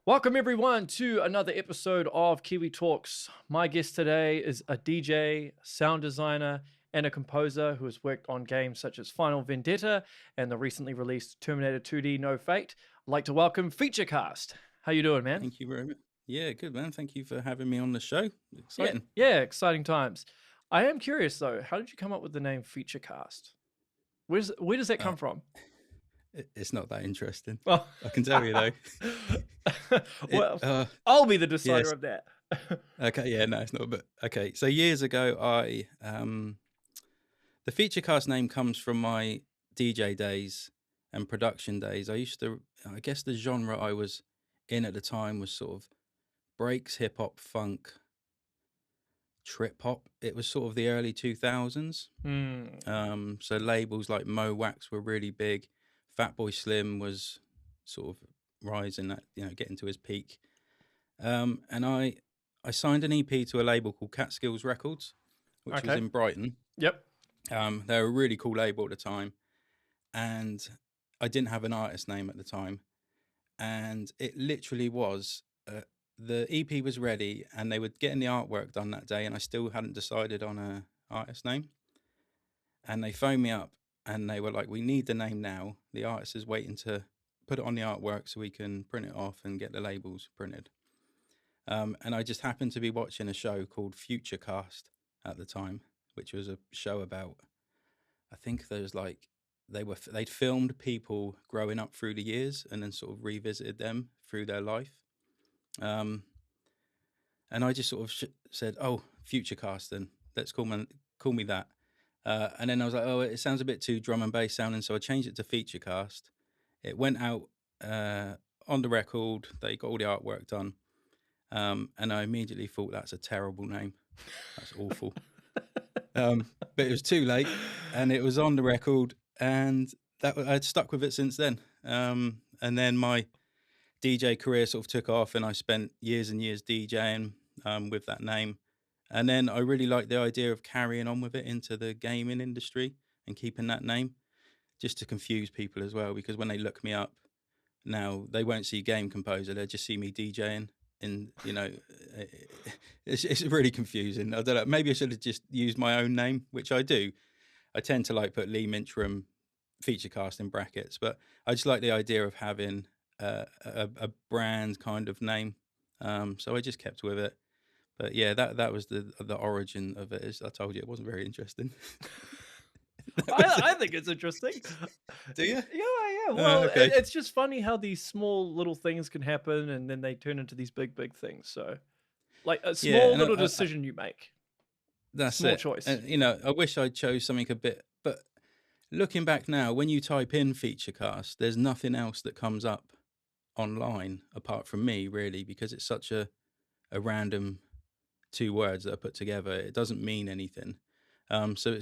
Welcome everyone to another episode of Kiwi Talks. My guest today is a DJ, sound designer, and a composer who has worked on games such as Final Vendetta and the recently released Terminator 2D No Fate. I'd like to welcome Featurecast. How you doing, man? Thank you very much. Yeah, good man. Thank you for having me on the show. Yeah, Exciting. yeah, exciting times. I am curious though, how did you come up with the name Featurecast? Where does that Uh, come from? it's not that interesting. Oh. I can tell you though. Well, uh, I'll be the decider yes. of that. Okay. Yeah. No, it's not. But okay. So years ago, the Featurecast name comes from my DJ days and production days. I guess the genre I was in at the time was sort of breaks, hip hop, funk, trip hop. It was sort of the early 2000s. So labels like Mo Wax were really big. Fatboy Slim was sort of rising, getting to his peak. And I signed an EP to a label called Catskills Records, which was Okay. in Brighton. Yep. They were a really cool label at the time, and I didn't have an artist name at the time, and it literally was. The EP was ready, and they were getting the artwork done that day, and I still hadn't decided on a artist name. And they phoned me up and they were like, "We need the name now. The artist is waiting to put it on the artwork so we can print it off and get the labels printed." And I just happened to be watching a show called Futurecast at the time, which was a show about, I think there's like, they'd filmed people growing up through the years and then sort of revisited them through their life. And I just sort of said, "Oh, Futurecast, then let's call me that." And then I was like, "Oh, it sounds a bit too drum and bass sounding," so I changed it to Featurecast. It went out on the record. They got all the artwork done, and I immediately thought, "That's a terrible name. That's awful." But it was too late, and it was on the record, and I'd stuck with it since then. And then my DJ career sort of took off, and I spent years and years DJing with that name. And then I really liked the idea of carrying on with it into the gaming industry and keeping that name, just to confuse people as well. Because when they look me up now, they won't see game composer; they'll just see me DJing. And it's really confusing. I don't know. Maybe I should have just used my own name, which I do. I tend to like put Lee Minchram Featurecast in brackets, but I just like the idea of having a brand kind of name. So I just kept with it. But yeah, that was the origin of it. As I told you, it wasn't very interesting. I think it's interesting. Do you? Yeah. Well, Okay. it's just funny how these small little things can happen and then they turn into these big things. So, like a Yeah, small and little decision you make, that's small it. choice. And I wish I chose something a bit. But looking back now, when you type in Featurecast, there's nothing else that comes up online apart from me, really, because it's such a random two words that are put together. It doesn't mean anything. So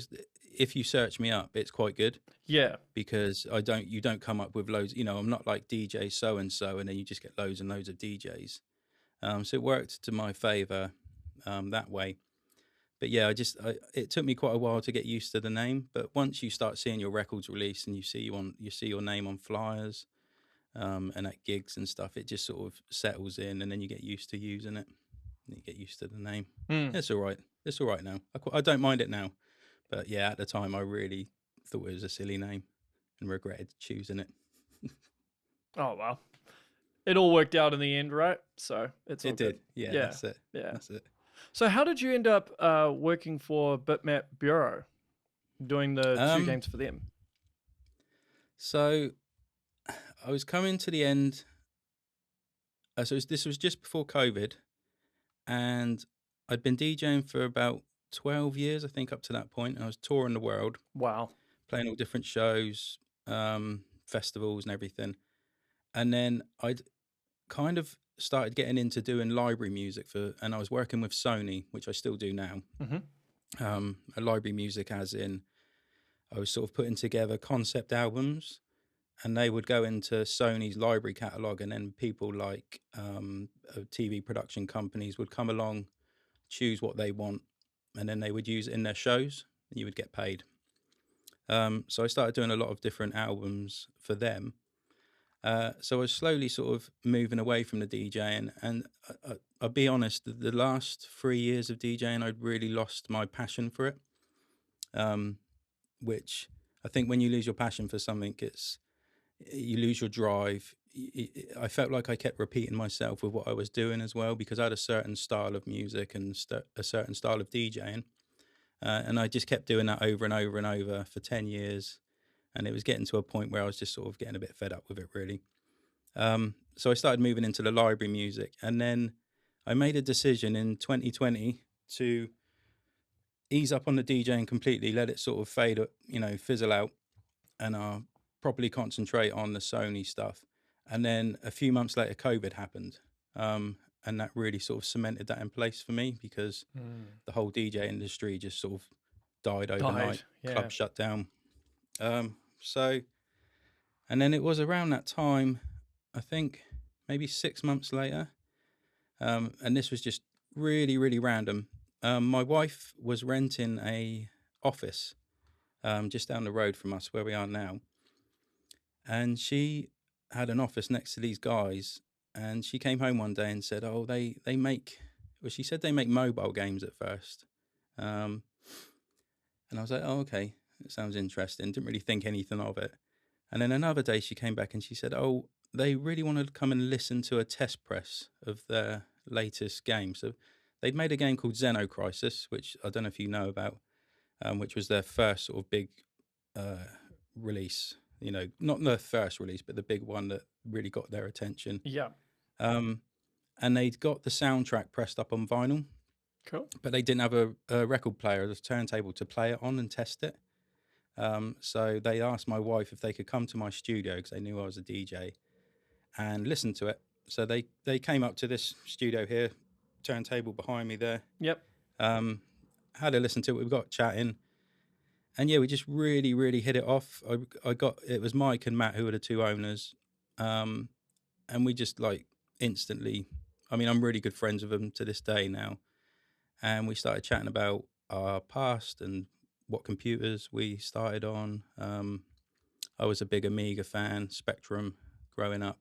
if you search me up, it's quite good. Yeah. Because you don't come up with loads. I'm not like DJ so and so, and then you just get loads and loads of DJs. So it worked to my favor that way. But yeah, it took me quite a while to get used to the name. But once you start seeing your records released and you see your name on flyers and at gigs and stuff, it just sort of settles in, and then you get used to using it. And you get used to the name. It's all right. It's all right now. I don't mind it now. But yeah, at the time, I really thought it was a silly name and regretted choosing it. Oh well, it all worked out in the end, right? So it's all It good. did. Yeah, Yeah. that's it. Yeah. That's it. So how did you end up working for Bitmap Bureau, doing the two games for them? So I was coming to the end. This was just before COVID, and I'd been DJing for about 12 years, I think, up to that point. And I was touring the world. Wow. Playing all different shows, festivals and everything. And then I'd kind of started getting into doing library music and I was working with Sony, which I still do now. A library music as in I was sort of putting together concept albums, and they would go into Sony's library catalog, and then people like TV production companies would come along, choose what they want, and then they would use it in their shows, and you would get paid. So I started doing a lot of different albums for them. So I was slowly sort of moving away from the DJing, and I'll be honest, the last 3 years of DJing, I'd really lost my passion for it. Which I think when you lose your passion for something, you lose your drive. I felt like I kept repeating myself with what I was doing as well, because I had a certain style of music and a certain style of DJing, and I just kept doing that over and over and over for 10 years. And it was getting to a point where I was just sort of getting a bit fed up with it, really. So I started moving into the library music, and then I made a decision in 2020 to ease up on the DJing completely, let it sort of fade, fizzle out, and properly concentrate on the Sony stuff. And then a few months later, COVID happened, and that really sort of cemented that in place for me, because the whole DJ industry just sort of died overnight. Yeah. Clubs shut down. And then it was around that time, I think maybe 6 months later, and this was just really, really random. My wife was renting a office just down the road from us where we are now, and she had an office next to these guys, and she came home one day and said, "Oh, they make," well, she said they make mobile games at first, and I was like, "Oh, okay, it sounds interesting." Didn't really think anything of it. And then another day she came back and she said, "Oh, they really wanted to come and listen to a test press of their latest game." So they'd made a game called Xenocrisis, which I don't know if you know about, which was their first sort of big release. Not the first release, but the big one that really got their attention. Yeah. And they'd got the soundtrack pressed up on vinyl. Cool. But they didn't have a record player, a turntable to play it on and test it. So they asked my wife if they could come to my studio, because they knew I was a DJ, and listen to it. So they came up to this studio here, turntable behind me there. Yep. Had a listen to it. We got chatting, and yeah, we just really, really hit it off. It was Mike and Matt who were the two owners, and we just like instantly. I mean, I'm really good friends with them to this day now, and we started chatting about our past and what computers we started on. I was a big Amiga fan, Spectrum, growing up.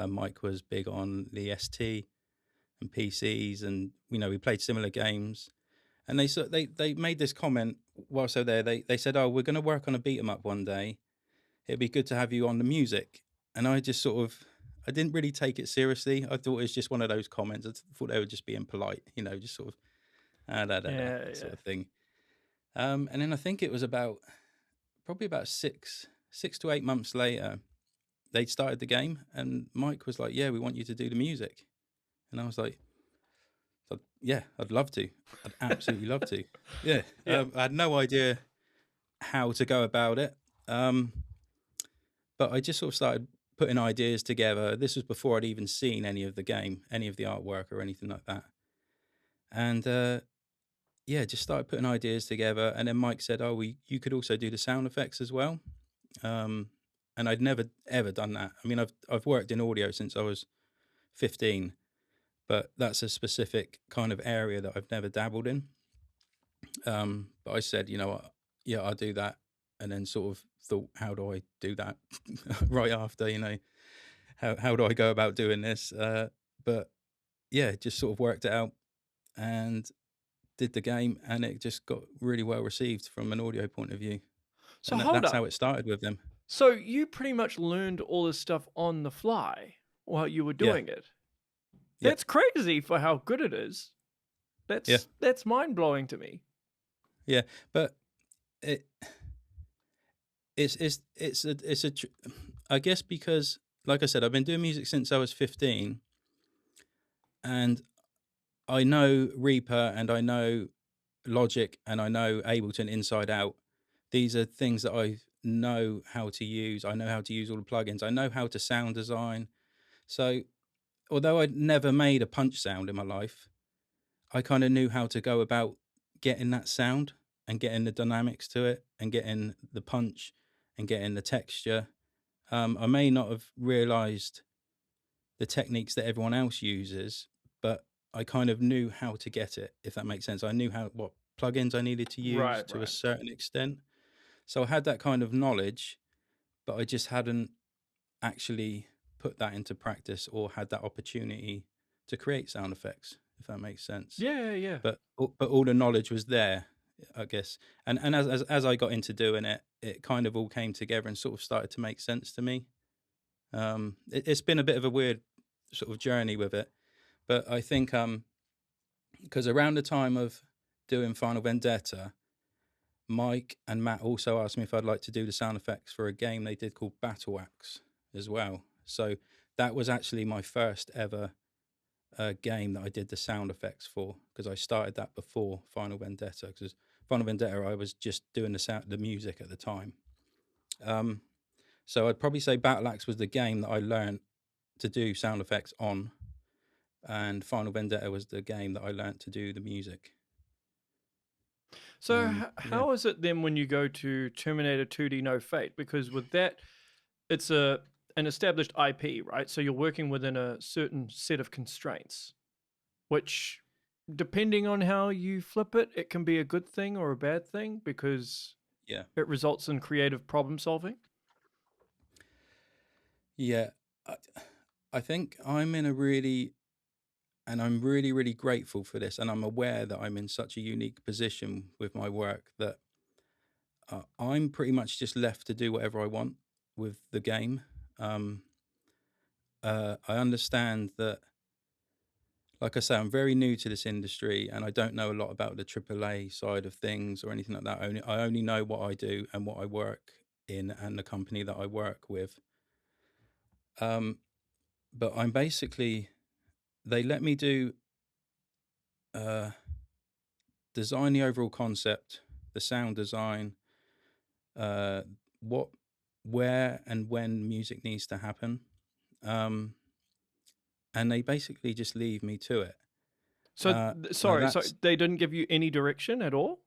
Mike was big on the ST and PCs, and we played similar games. And they made this comment whilst they were there. They said, "Oh, we're going to work on a beat 'em up one day. It'd be good to have you on the music." And I just I didn't really take it seriously. I thought it was just one of those comments. I thought they were just being polite, just sort of sort of thing. And then I think it was probably about 6 to 8 months later, they'd started the game, and Mike was like, "Yeah, we want you to do the music." And I was like, "Yeah, I'd love to. I'd absolutely love to." Yeah. I had no idea how to go about it. But I just sort of started putting ideas together. This was before I'd even seen any of the game, any of the artwork or anything like that. And just started putting ideas together. And then Mike said, "Oh, you could also do the sound effects as well." And I'd never ever done that. I mean, I've worked in audio since I was 15, but that's a specific kind of area that I've never dabbled in. But I said, yeah, I'll do that. And then sort of thought, how do I do that right after, how do I go about doing this? But yeah, just sort of worked it out and did the game, and it just got really well received from an audio point of view. So that's how it started with them. So you pretty much learned all this stuff on the fly while you were doing it. That's crazy for how good it is. That's mind blowing to me. Yeah, but I guess because, like I said, I've been doing music since I was 15, and I know Reaper and I know Logic and I know Ableton inside out. These are things that I know how to use. I know how to use all the plugins. I know how to sound design. So although I'd never made a punch sound in my life, I kind of knew how to go about getting that sound and getting the dynamics to it and getting the punch and getting the texture. I may not have realized the techniques that everyone else uses, but I kind of knew how to get it, if that makes sense. I knew what plugins I needed to use to a certain extent. So I had that kind of knowledge, but I just hadn't actually put that into practice or had that opportunity to create sound effects, if that makes sense. Yeah, yeah. But all the knowledge was there, I guess. And as I got into doing it, it kind of all came together and sort of started to make sense to me. It's been a bit of a weird sort of journey with it, but I think because around the time of doing Final Vendetta, Mike and Matt also asked me if I'd like to do the sound effects for a game they did called Battle Axe as well. So that was actually my first ever game that I did the sound effects for, because I started that before Final Vendetta. Because Final Vendetta, I was just doing the music at the time. So I'd probably say Battle Axe was the game that I learned to do sound effects on, and Final Vendetta was the game that I learned to do the music. So Yeah. how is it then when you go to Terminator 2D No Fate? Because with that, it's an established IP, right? So you're working within a certain set of constraints, which, depending on how you flip it, it can be a good thing or a bad thing because Yeah. it results in creative problem solving. Yeah. I think I'm in a really, and I'm really, really grateful for this. And I'm aware that I'm in such a unique position with my work that I'm pretty much just left to do whatever I want with the game. I understand that, like I say, I'm very new to this industry and I don't know a lot about the AAA side of things or anything like that. I only know what I do and what I work in and the company that I work with. But I'm basically, they let me do design the overall concept, the sound design, uh, what, where, and when music needs to happen, and they basically just leave me to it. So Now sorry, they didn't give you any direction at all?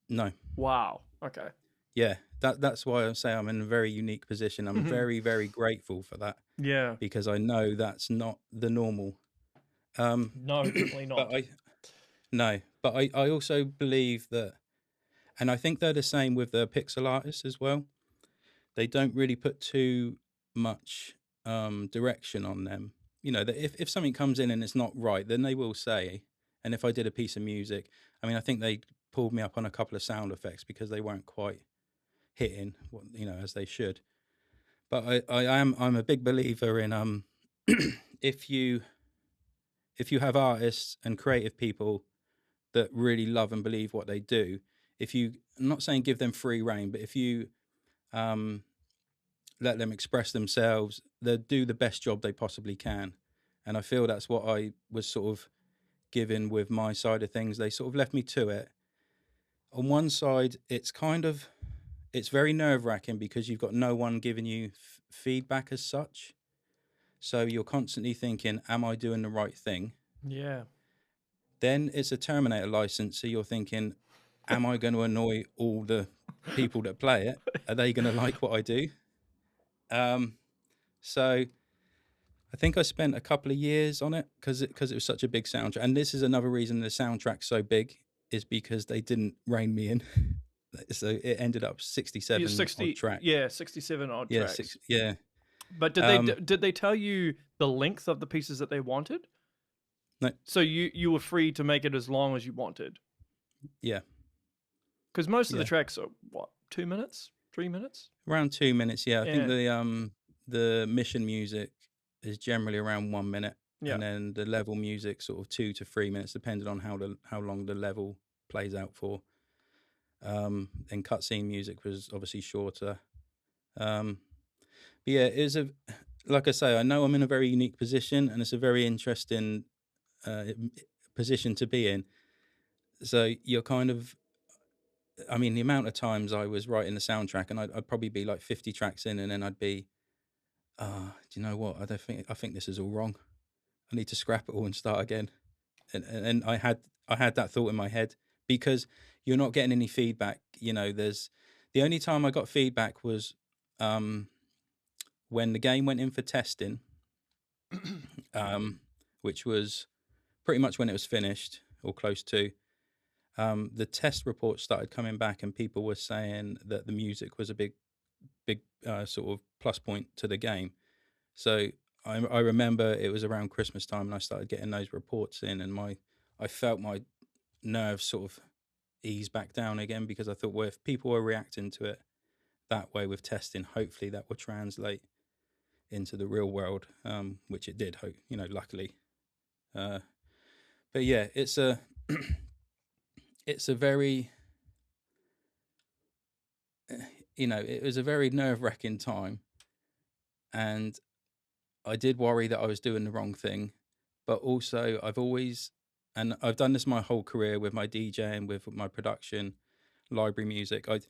no, Wow. Okay. yeah, that's why I say I'm in a very unique position. I'm very, very grateful for that, Yeah. because I know that's not the normal. No, definitely But not. I also believe that, and I think they're the same with the pixel artists as well. They don't really put too much direction on them. You know, that if something comes in and it's not right, then they will say. And if I did a piece of music, I mean, I think they pulled me up on a couple of sound effects because they weren't quite hitting what, you know, as they should. But I'm a big believer in if you have artists and creative people that really love and believe what they do, if you, I'm not saying give them free reign, but if you let them express themselves, they'll do the best job they possibly can. And I feel that's what I was sort of given with my side of things. They sort of left me to it. On one side, it's very nerve-wracking because you've got no one giving you feedback as such. So you're constantly thinking, am I doing the right thing? Yeah. Then it's a Terminator license, so you're thinking, am I going to annoy all the people that play it? Are they going to like what I do? So I think I spent a couple of years on it because it was such a big soundtrack. And this is another reason the soundtrack's so big, is because they didn't rein me in. So it ended up 67 odd tracks. 67 odd Yeah, tracks. yeah. But did they tell you the length of the pieces that they wanted? No, So you were free to make it as long as you wanted. yeah. Because most of the Yeah. tracks are what, 2 minutes, 3 minutes? Around 2 minutes, yeah. I think Yeah. the mission music is generally around 1 minute. Yeah. And then the level music sort of 2 to 3 minutes, depending on how long the level plays out for. And cutscene music was obviously shorter. But yeah, it is like I say, I know I'm in a very unique position, and it's a very interesting position to be in. So you're kind of, I mean, the amount of times I was writing the soundtrack, and I'd probably be like 50 tracks in, and then I'd be, do you know what? I think this is all wrong. I need to scrap it all and start again. And I had that thought in my head, because you're not getting any feedback. You know, the only time I got feedback was when the game went in for testing, which was pretty much when it was finished or close to. The test reports started coming back, and people were saying that the music was a bit big sort of plus point to the game. So I remember it was around Christmas time, and I started getting those reports in, and I felt my nerves sort of ease back down again, because I thought, well, if people are reacting to it that way with testing, hopefully that will translate into the real world, which it did, luckily. But yeah, it's a it's a very it was a very nerve-wracking time, and I did worry that I was doing the wrong thing, but also I've done this my whole career with my DJing, with my production, library music. I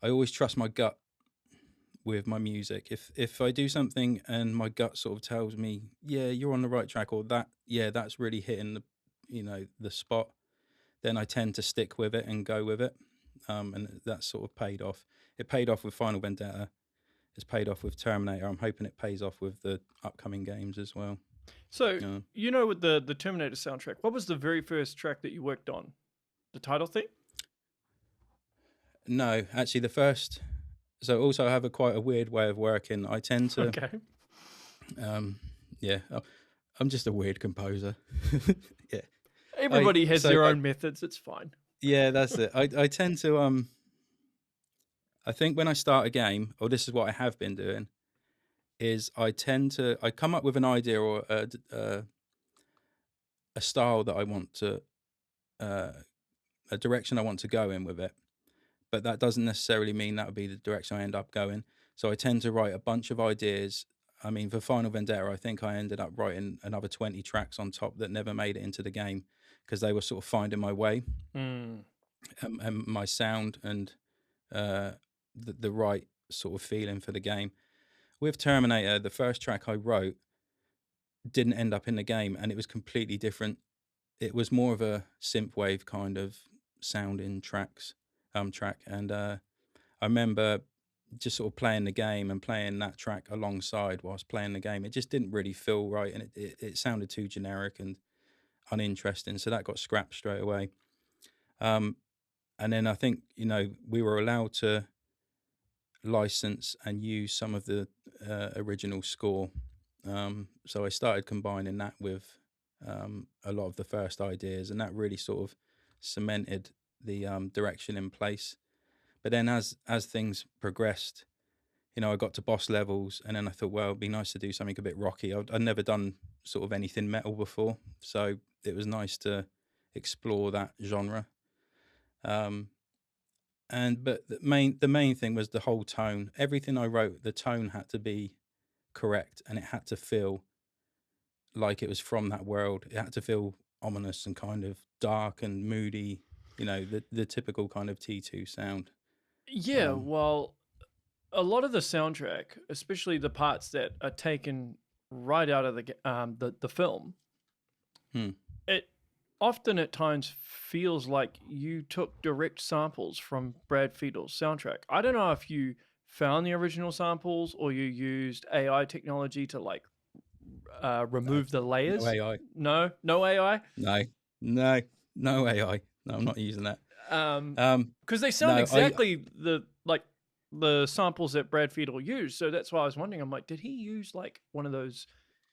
always trust my gut with my music. If I do something and my gut sort of tells me, yeah, you're on the right track, or that's really hitting the spot, then I tend to stick with it and go with it. And that's sort of paid off. It paid off with Final Vendetta. It's paid off with Terminator. I'm hoping it pays off with the upcoming games as well. So, with the Terminator soundtrack, what was the very first track that you worked on? The title theme? No, actually the first. So also I have quite a weird way of working. I tend to. Okay. Yeah, I'm just a weird composer. Yeah. Everybody has their own methods. It's fine. Yeah, that's it. I tend to I think when I start a game, or this is what I have been doing, is I come up with an idea or a style that I want to, a direction I want to go in with it, but that doesn't necessarily mean that would be the direction I end up going. So I tend to write a bunch of ideas. I mean, for Final Vendetta, I think I ended up writing another 20 tracks on top that never made it into the game, because they were sort of finding my way, and my sound, and the right sort of feeling for the game. With Terminator, the first track I wrote didn't end up in the game, and it was completely different. It was more of a synthwave kind of sounding track, and I remember just sort of playing the game and playing that track alongside whilst playing the game. It just didn't really feel right, and it sounded too generic and uninteresting, so that got scrapped straight away. And then I think we were allowed to license and use some of the original score, so I started combining that with a lot of the first ideas, and that really sort of cemented the direction in place. But then as things progressed, I got to boss levels, and then I thought, well, it'd be nice to do something a bit rocky. I'd never done sort of anything metal before, so it was nice to explore that genre. But the main thing was the whole tone. Everything I wrote, the tone had to be correct, and it had to feel like it was from that world. It had to feel ominous and kind of dark and moody, the typical kind of T2 sound. Yeah, well, a lot of the soundtrack, especially the parts that are taken right out of the film, it often at times feels like you took direct samples from Brad Fiedel's soundtrack. I don't know if you found the original samples or you used AI technology to remove the layers. No AI. No AI? No AI. No, I'm not using that. Because they sound exactly the samples that Brad Fiedel used. So that's why I was wondering. I'm like, did he use one of those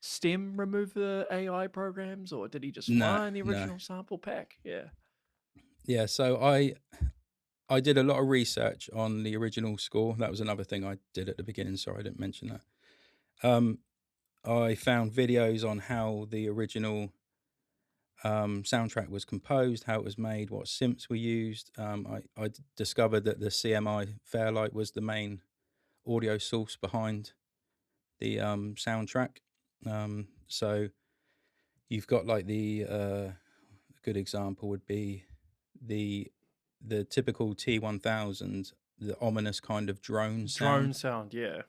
stem remove the AI programs, or did he just find the original sample pack? Yeah. So I did a lot of research on the original score. That was another thing I did at the beginning. Sorry, I didn't mention that. I found videos on how the original soundtrack was composed, how it was made, what synths were used. I discovered that the CMI Fairlight was the main audio source behind the soundtrack. So you've got a good example would be the typical T1000, the ominous kind of drone sound, yeah.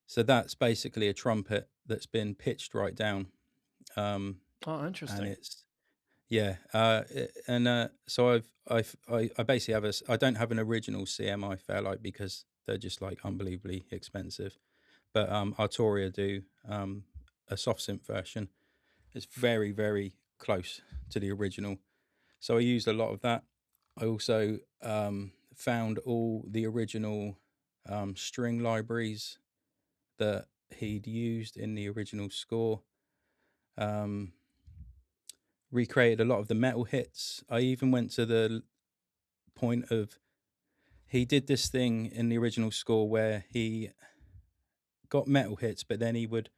So that's basically a trumpet that's been pitched right down. Oh, interesting. And it's so I basically have I don't have an original CMI Fairlight because they're just unbelievably expensive, but Arturia do a soft synth version. It's very, very close to the original, so I used a lot of that. I also found all the original string libraries that he'd used in the original score. Recreated a lot of the metal hits. I even went to the point of, he did this thing in the original score where he got metal hits, but then he would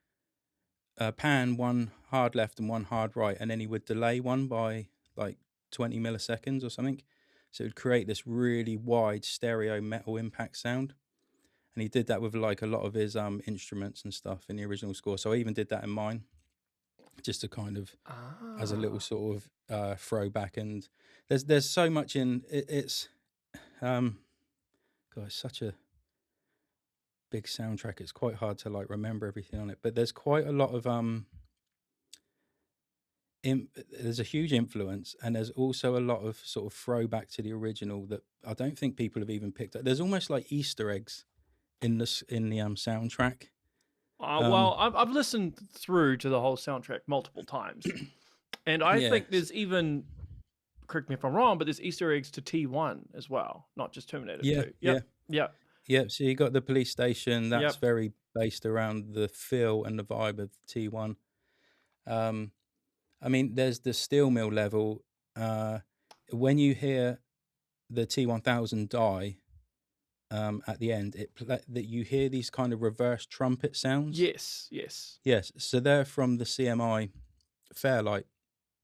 pan one hard left and one hard right, and then he would delay one by like 20 milliseconds or something. So it would create this really wide stereo metal impact sound. And he did that with like a lot of his instruments and stuff in the original score. So I even did that in mine, just to kind of as a little sort of throwback. And there's so much in it, it's God, it's such a big soundtrack. It's quite hard to like remember everything on it, but there's quite a lot of there's a huge influence, and there's also a lot of sort of throwback to the original that I don't think people have even picked up. There's almost like Easter eggs in the soundtrack. Well, I've listened through to the whole soundtrack multiple times, and I think there's even, correct me if I'm wrong, but there's Easter eggs to T1 as well, not just Terminator 2. Yeah. So you got the police station. That's very based around the feel and the vibe of T1. I mean, there's the steel mill level. When you hear the T1000 die at the end, that you hear these kind of reverse trumpet sounds. Yes. So they're from the CMI Fairlight,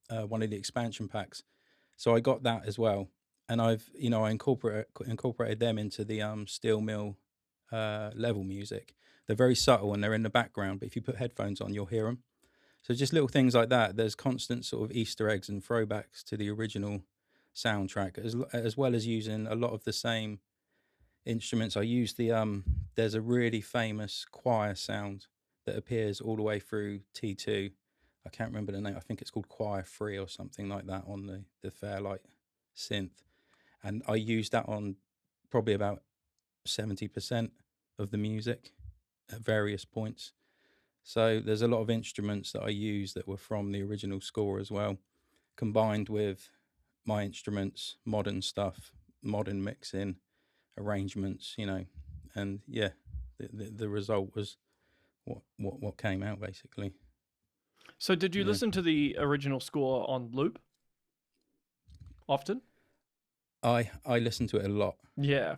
one of the expansion packs. So I got that as well, and I incorporated them into the steel mill level music. They're very subtle and they're in the background, but if you put headphones on, you'll hear them. So just little things like that. There's constant sort of Easter eggs and throwbacks to the original soundtrack, as well as using a lot of the same instruments. I use the there's a really famous choir sound that appears all the way through T2. I can't remember the name. I think it's called Choir 3 or something like that on the Fairlight synth. And I used that on probably about 70% of the music at various points. So there's a lot of instruments that I use that were from the original score as well, combined with my instruments, modern stuff, modern mixing, arrangements, and yeah, the result was what came out basically. So did you listen to the original score on loop often? I listened to it a lot. Yeah.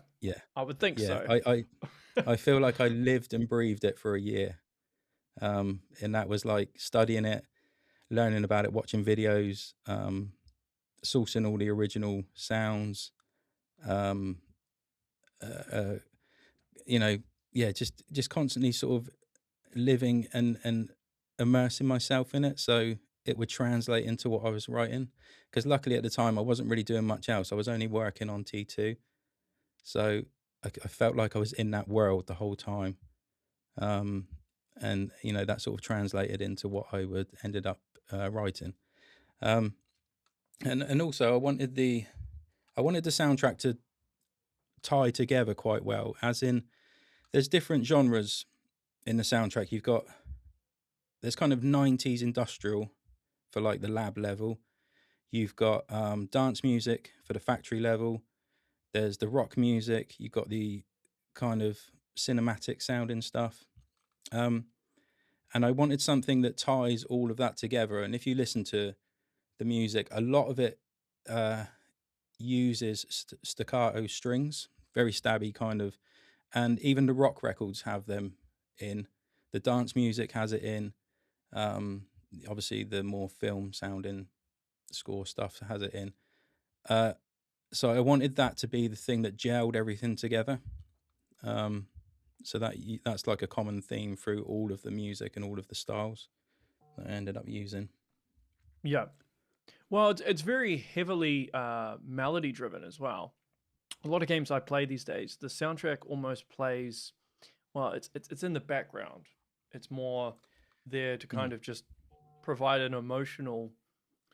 I would think so. I feel like I lived and breathed it for a year. And that was like studying it, learning about it, watching videos, sourcing all the original sounds, just constantly sort of living and immersing myself in it, so it would translate into what I was writing. Because luckily at the time I wasn't really doing much else. I was only working on T2, so I felt like I was in that world the whole time. And that sort of translated into what I ended up writing. And also I wanted the soundtrack to tie together quite well, as in there's different genres in the soundtrack. There's kind of 90s industrial for like the lab level. You've got dance music for the factory level. There's the rock music. You've got the kind of cinematic sounding stuff. And I wanted something that ties all of that together. And if you listen to the music, a lot of it uses staccato strings, very stabby kind of. And even the rock records have them in. The dance music has it in. Obviously, the more film sounding score stuff has it in. So I wanted that to be the thing that gelled everything together. So that's like a common theme through all of the music and all of the styles that I ended up using. Yeah. Well, it's very heavily melody driven as well. A lot of games I play these days, the soundtrack almost plays, well, it's in the background. It's more there to kind of just provide an emotional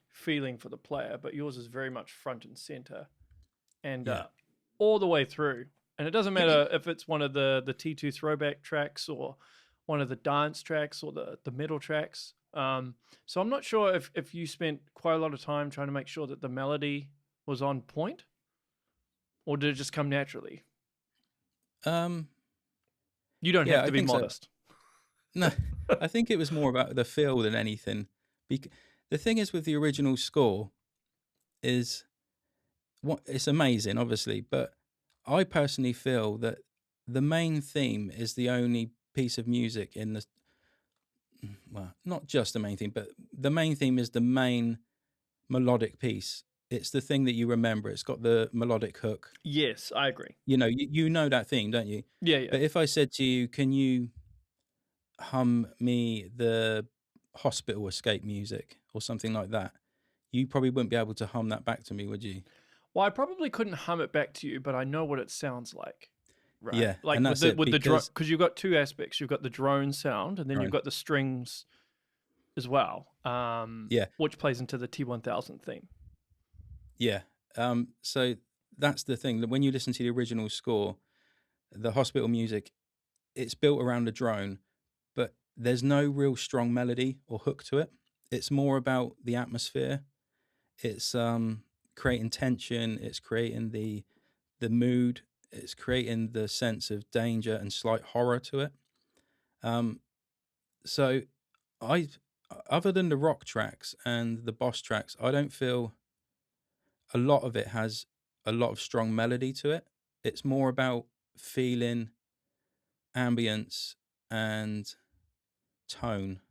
feeling for the player, but yours is very much front and center, and all the way through. And it doesn't matter if it's one of the T2 throwback tracks or one of the dance tracks or the metal tracks. So I'm not sure if you spent quite a lot of time trying to make sure that the melody was on point, or did it just come naturally? You don't Yeah, have I to be think so. modest. No, I think it was more about the feel than anything. The thing is with the original score is what it's amazing, obviously, but I personally feel that the main theme is the only piece of music in the well, not just the main theme, but the main theme is the main melodic piece. It's the thing that you remember. It's got the melodic hook. Yes, I agree. You know that theme, don't you? Yeah, yeah. But if I said to you, can you hum me the hospital escape music or something like that, you probably wouldn't be able to hum that back to me, would you? Well, I probably couldn't hum it back to you, but I know what it sounds like. Right? Yeah, Like and with that's the it with the drone, because because you've got two aspects. You've got the drone sound, and then you've drone. got the strings as well, Yeah, which plays into the T1000 theme. yeah. So that's the thing that when you listen to the original score, the hospital music, it's built around a drone, but there's no real strong melody or hook to it. It's more about the atmosphere. It's creating tension. It's creating the mood. It's creating the sense of danger and slight horror to it. Um, so I, other than the rock tracks and the boss tracks, I don't feel a lot of it has a lot of strong melody to it. It's more about feeling, ambience, and tone.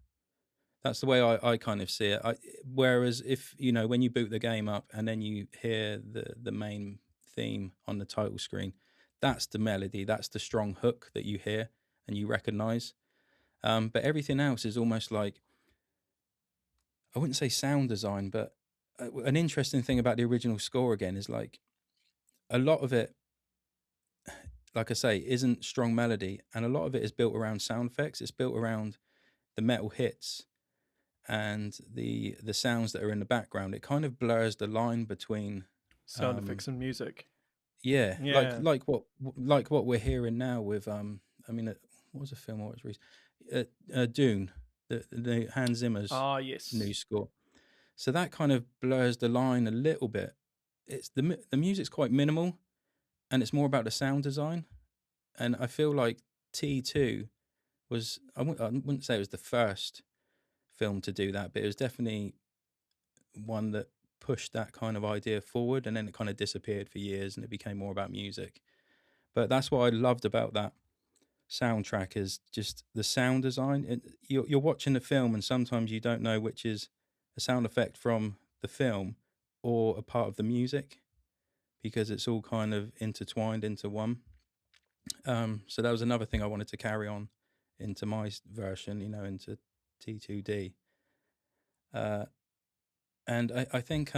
That's the way I kind of see it. Whereas if when you boot the game up and then you hear the main theme on the title screen, that's the melody, that's the strong hook that you hear and you recognize. But everything else is almost like, I wouldn't say sound design, but an interesting thing about the original score again is like a lot of it, like I say, isn't strong melody, and a lot of it is built around sound effects. It's built around the metal hits and the sounds that are in the background. It kind of blurs the line between Sound effects and music. yeah, Yeah. like what we're hearing now with I mean what was the film I was recent Dune, the Hans Zimmer's Ah, yes. new score. So that kind of blurs the line a little bit. It's the music's quite minimal and it's more about the sound design, and I feel like T2 was I wouldn't say it was the first film to do that, but it was definitely one that pushed that kind of idea forward, and then it kind of disappeared for years and it became more about music. But that's what I loved about that soundtrack is just the sound design. You're watching the film and sometimes you don't know which is a sound effect from the film or a part of the music because it's all kind of intertwined into one. So that was another thing I wanted to carry on into my version, into T2D. Uh, and I think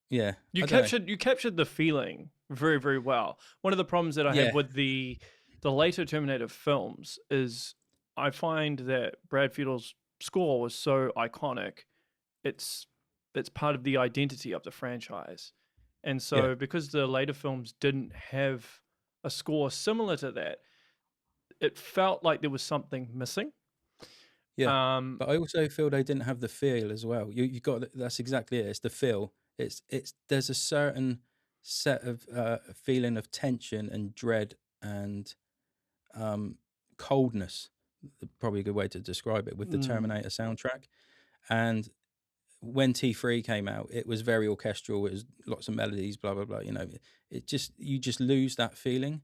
yeah, You I don't know. captured the feeling very, very well. One of the problems that I have Yeah, with the later Terminator films is I find that Brad Fiedel's score was so iconic. It's it's part of the identity of the franchise. And yeah, so because the later films didn't have a score similar to that, it felt like there was something missing. yeah. Um But I also feel they didn't have the feel as well. You got that's exactly it. It's the feel. It's there's a certain set of feeling of tension and dread and um, coldness. Probably a good way to describe it with the mm, Terminator soundtrack. And when T3 came out, it was very orchestral. It was lots of melodies, blah blah blah. It just you just lose that feeling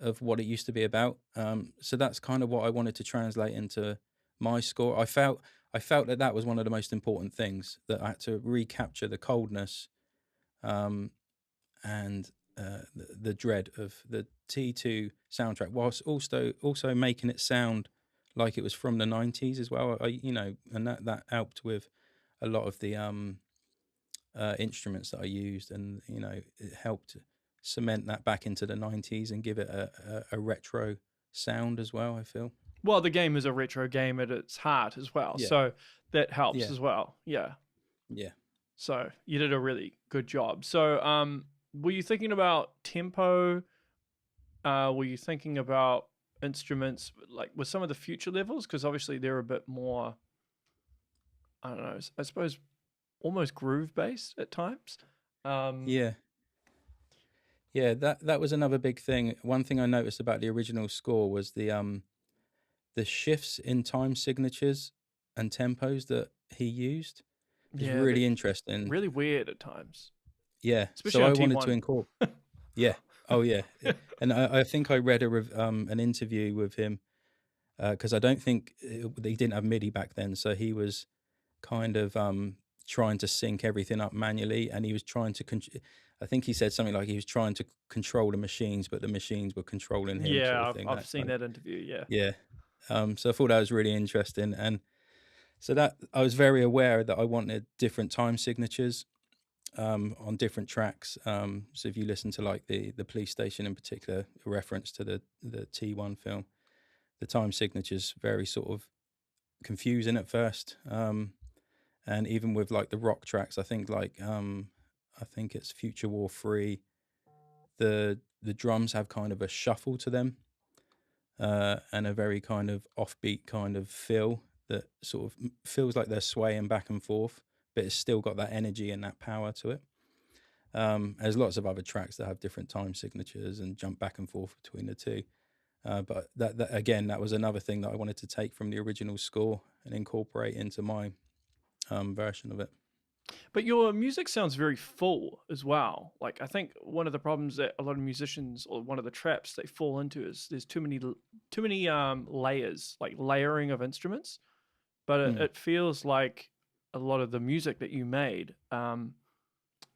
of what it used to be about. So that's kind of what I wanted to translate into my score. I felt that that was one of the most important things, that I had to recapture the coldness and the dread of the T2 soundtrack, whilst also making it sound like it was from the 90s as well. And that helped with a lot of the instruments that I used, and it helped cement that back into the 90s and give it a retro sound as well, I feel. well, the game is a retro game at its heart as well. Yeah, So that helps yeah, as well. Yeah. yeah, So you did a really good job. So were you thinking about tempo? Were you thinking about instruments like with some of the future levels? Because obviously they're a bit more, I don't know, I suppose almost groove based at times. Um, yeah, Yeah, that was another big thing. One thing I noticed about the original score was the shifts in time signatures and tempos that he used is Yeah, they're really interesting. really weird at times, Yeah, so especially on I wanted to T1. incorporate. Yeah, oh yeah, and I think I read an interview with him because I don't think they didn't have MIDI back then, so he was kind of trying to sync everything up manually, and he was trying to. I think he said something like he was trying to control the machines, but the machines were controlling him, sort Yeah, of I've thing. I've That seen kind of that interview. Yeah, yeah. So I thought that was really interesting, and so that I was very aware that I wanted different time signatures on different tracks. So if you listen to like the police station in particular, a reference to the T1 film, the time signatures very sort of confusing at first. And even with like the rock tracks, I think it's Future War 3, the drums have kind of a shuffle to them, and a very kind of offbeat kind of feel that sort of feels like they're swaying back and forth, but it's still got that energy and that power to it. There's lots of other tracks that have different time signatures and jump back and forth between the two. But that again, that was another thing that I wanted to take from the original score and incorporate into my version of it. but your music sounds very full as well. Like I think one of the problems that a lot of musicians, or one of the traps they fall into, is there's too many layers, like layering of instruments. But Mm. it feels like a lot of the music that you made,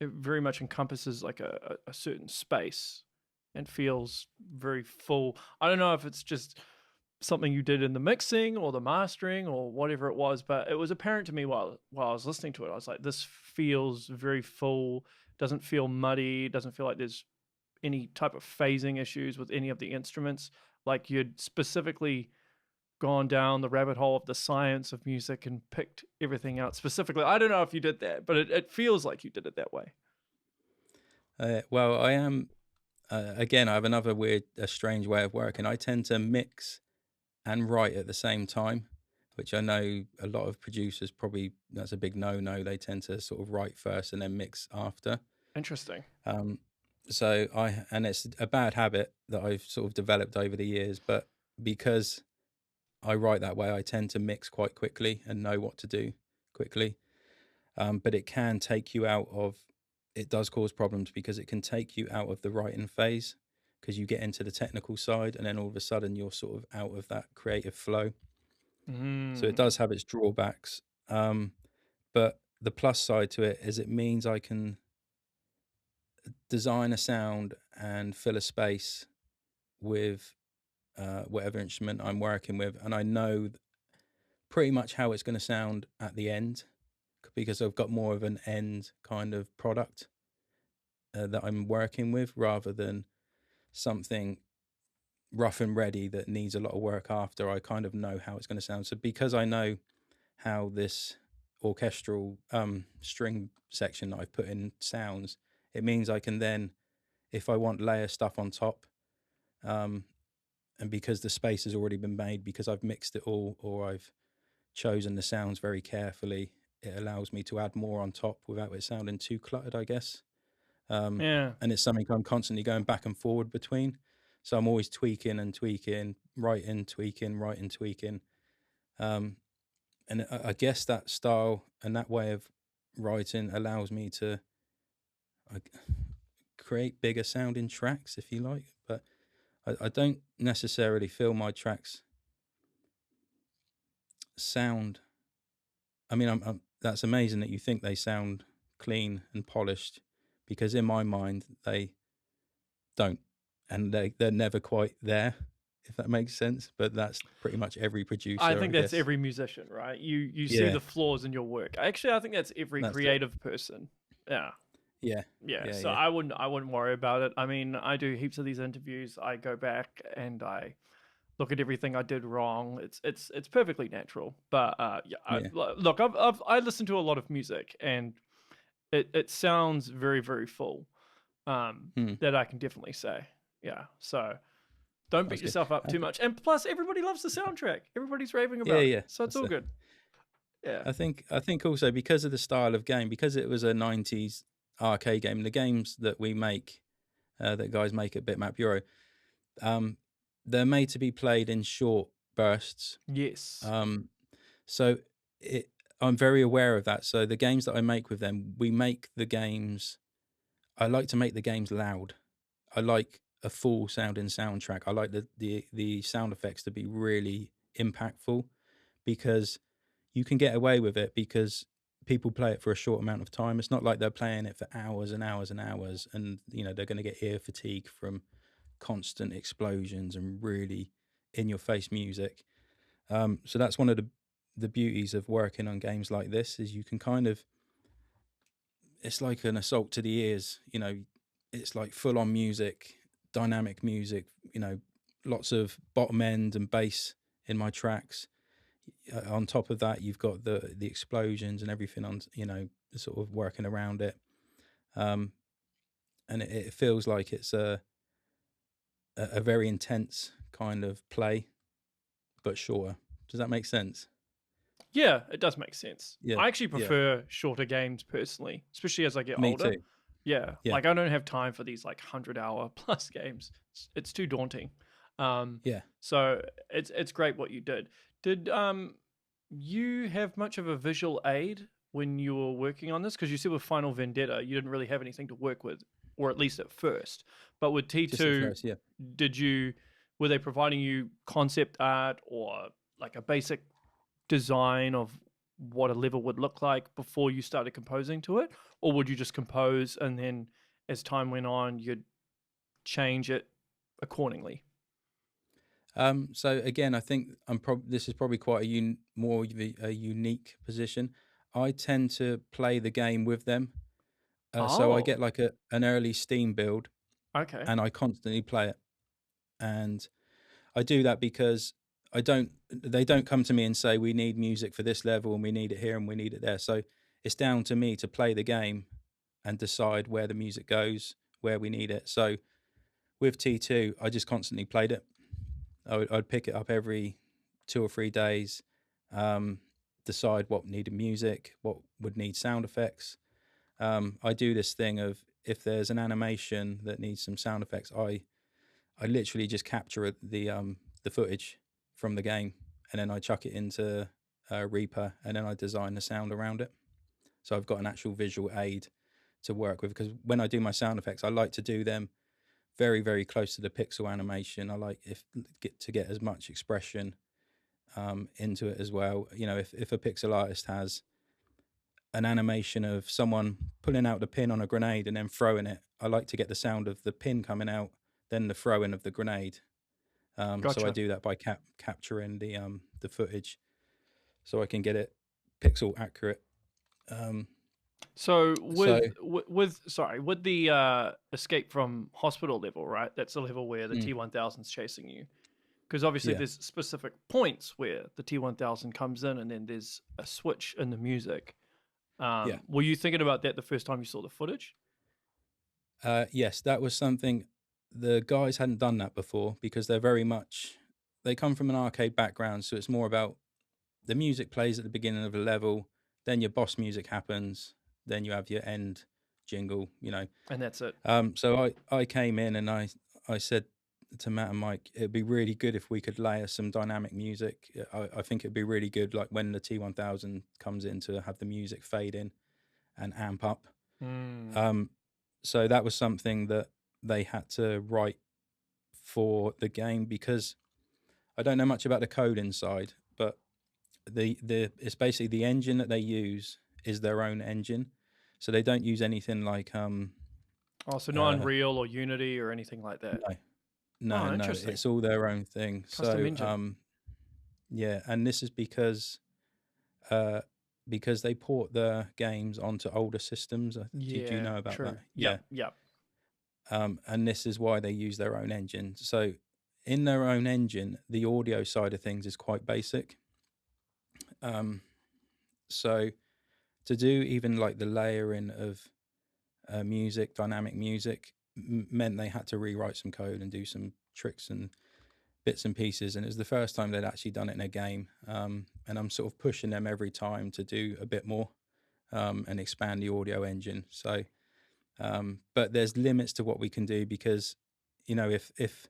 it very much encompasses like a certain space and feels very full. I don't know if it's just something you did in the mixing or the mastering or whatever it was, but it was apparent to me while I was listening to it. I was like, this feels very full, doesn't feel muddy, doesn't feel like there's any type of phasing issues with any of the instruments. Like you'd specifically gone down the rabbit hole of the science of music and picked everything out specifically. I don't know if you did that, but it feels like you did it that way. Well, I am again. I have another a strange way of working. I tend to mix and write at the same time, which I know a lot of producers probably that's a big no-no. They tend to sort of write first and then mix after. Interesting. Um, and it's a bad habit that I've sort of developed over the years, but because I write that way, I tend to mix quite quickly and know what to do quickly. But it can take you out of, it does cause problems because it can take you out of the writing phase because you get into the technical side and then all of a sudden you're sort of out of that creative flow. So it Mm. does have its drawbacks. But the plus side to it is it means I can design a sound and fill a space with whatever instrument I'm working with. And I know pretty much how it's going to sound at the end because I've got more of an end kind of product that I'm working with rather than something rough and ready that needs a lot of work after. I kind of know how it's going to sound. So because I know how this orchestral string section that I've put in sounds, it means I can then, if I want layer stuff on top, and because the space has already been made, because I've mixed it all or I've chosen the sounds very carefully, it allows me to add more on top without it sounding too cluttered, I guess. Yeah. And it's something I'm constantly going back and forward between. So I'm always tweaking and tweaking, writing, tweaking, writing, tweaking. And I guess that style and that way of writing allows me to create bigger sounding tracks, if you like. But I don't necessarily feel my tracks sound. I mean, that's amazing that you think they sound clean and polished, because in my mind they don't, and they're never quite there, if that makes sense. But that's pretty much every I producer, I think that's guess. every musician, right? You see Yeah, the flaws in your work. Actually, I think that's every that's it. creative person. Yeah. Yeah, Yeah, yeah, so yeah, I wouldn't worry about it. I mean, I do heaps of these interviews. I go back and I look at everything I did wrong. It's perfectly natural. But yeah, yeah. look, I listen to a lot of music and it sounds very very full. Hmm, That I can definitely say. Yeah. So don't beat that's good. yourself up I too th- much. And plus, everybody loves the soundtrack. Everybody's raving yeah, about it, yeah. so it's That's all it. good. Yeah. I think also because of the style of game, because it was a '90s arcade game, the games that we make that guys make at Bitmap Euro. They're made to be played in short bursts. Yes. So I'm very aware of that. So the games that I make with them, we make the games. I like to make the games loud. I like a full sounding soundtrack. I like the sound effects to be really impactful, because you can get away with it because people play it for a short amount of time. It's not like they're playing it for hours and hours and hours, and they're going to get ear fatigue from constant explosions and really in your face music. So that's one of the beauties of working on games like this, is you can kind of, it's like an assault to the ears. It's like full on music, dynamic music, lots of bottom end and bass in my tracks. On top of that, you've got the explosions and everything on, sort of working around it. And it feels like it's a very intense kind of play, but shorter. Does that make sense? Yeah, it does make sense. Yeah. I actually Yeah. prefer shorter games personally, especially as I get Me older. too. Yeah, Yeah. like I don't have time for these like 100-hour plus games. It's too daunting. Yeah. So it's great what you did. Did you have much of a visual aid when you were working on this? Because you said with Final Vendetta you didn't really have anything to work with, or at least at first. But with Just at T2, first, yeah. were they providing you concept art or like a basic design of what a level would look like before you started composing to it? Or would you just compose and then as time went on you'd change it accordingly? So again, I think this is probably quite more of a unique position. I tend to play the game with them. So I get like an early Steam build, Okay. and I constantly play it. And I do that because they don't come to me and say, we need music for this level and we need it here and we need it there. So it's down to me to play the game and decide where the music goes, where we need it. So with T2, I just constantly played it. I'd pick it up every 2 or 3 days, decide what needed music, what would need sound effects. I do this thing of, if there's an animation that needs some sound effects, I literally just capture the footage from the game, and then I chuck it into Reaper, and then I design the sound around it. So I've got an actual visual aid to work with, because when I do my sound effects, I like to do them very, very close to the pixel animation. I like to get as much expression into it as well. If a pixel artist has an animation of someone pulling out the pin on a grenade and then throwing it, I like to get the sound of the pin coming out, then the throwing of the grenade. Gotcha. So I do that by capturing the footage, so I can get it pixel accurate. So with the escape from hospital level, right? That's the level where the T1000's chasing you. Because obviously there's specific points where the T1000 comes in, and then there's a switch in the music. Were you thinking about that the first time you saw the footage? Yes, that was something. The guys hadn't done that before, because they come from an arcade background, so it's more about the music plays at the beginning of a level, then your boss music happens, then you have your end jingle, And that's it. So I came in and I said to Matt and Mike, it'd be really good if we could layer some dynamic music. I think it'd be really good, like when the T1000 comes in, to have the music fade in and amp up. So that was something that they had to write for the game, because I don't know much about the code inside, but it's basically the engine that they use is their own engine, so they don't use anything like so not Unreal or Unity or anything like that. No, it's all their own thing. Custom engine. Yeah, and this is because they port the games onto older systems. Do you know about that? Yeah. And this is why they use their own engine. So in their own engine, the audio side of things is quite basic. So to do even like the layering of music, dynamic music, meant they had to rewrite some code and do some tricks and bits and pieces. And it was the first time they'd actually done it in a game. And I'm sort of pushing them every time to do a bit more and expand the audio engine. So But there's limits to what we can do because, you know, if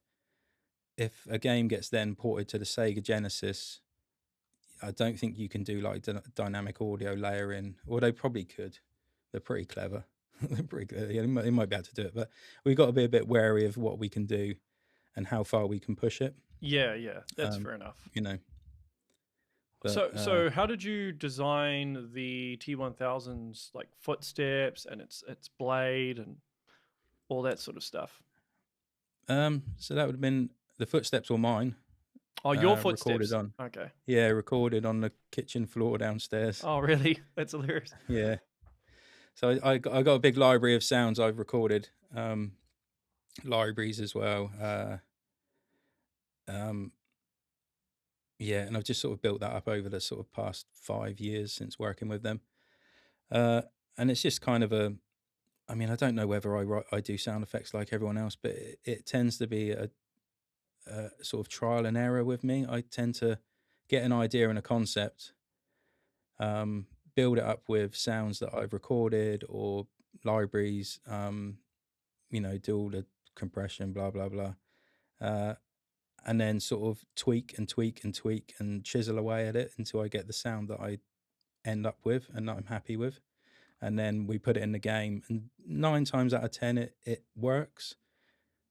a game gets then ported to the Sega Genesis, I don't think you can do like dynamic audio layering, or they probably could. They're pretty clever. They're pretty good. Yeah, they might be able to do it, but we've got to be a bit wary of what we can do and how far we can push it. Yeah, that's fair enough. You know. But, so how did you design the T1000's like footsteps and its blade and all that sort of stuff? So that would have been the footsteps were mine. Oh, your footsteps. Recorded on. Okay. Yeah, recorded on the kitchen floor downstairs. Oh, really? That's hilarious. Yeah. So I got a big library of sounds I've recorded. Libraries as well. Yeah, and I've just sort of built that up over the sort of past 5 years since working with them. And it's just kind of I mean, I don't know whether I do sound effects like everyone else, but it tends to be a sort of trial and error with me. I tend to get an idea and a concept, build it up with sounds that I've recorded or libraries, you know, do all the compression, blah, blah, blah. And then sort of tweak and chisel away at it until I get the sound that I end up with and that I'm happy with. And then we put it in the game, and 9 times out of 10 it works.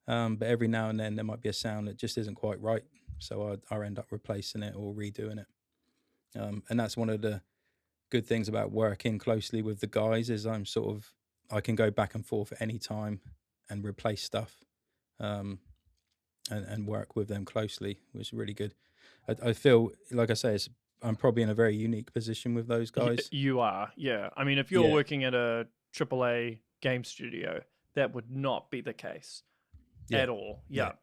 But every now and then there might be a sound that just isn't quite right, so I end up replacing it or redoing it. And that's one of the good things about working closely with the guys is I can go back and forth at any time and replace stuff, and work with them closely, which is really good. I feel like I say I'm probably in a very unique position with those guys. You are, yeah. I mean, if you're working at a AAA game studio, that would not be the case at all. Yeah.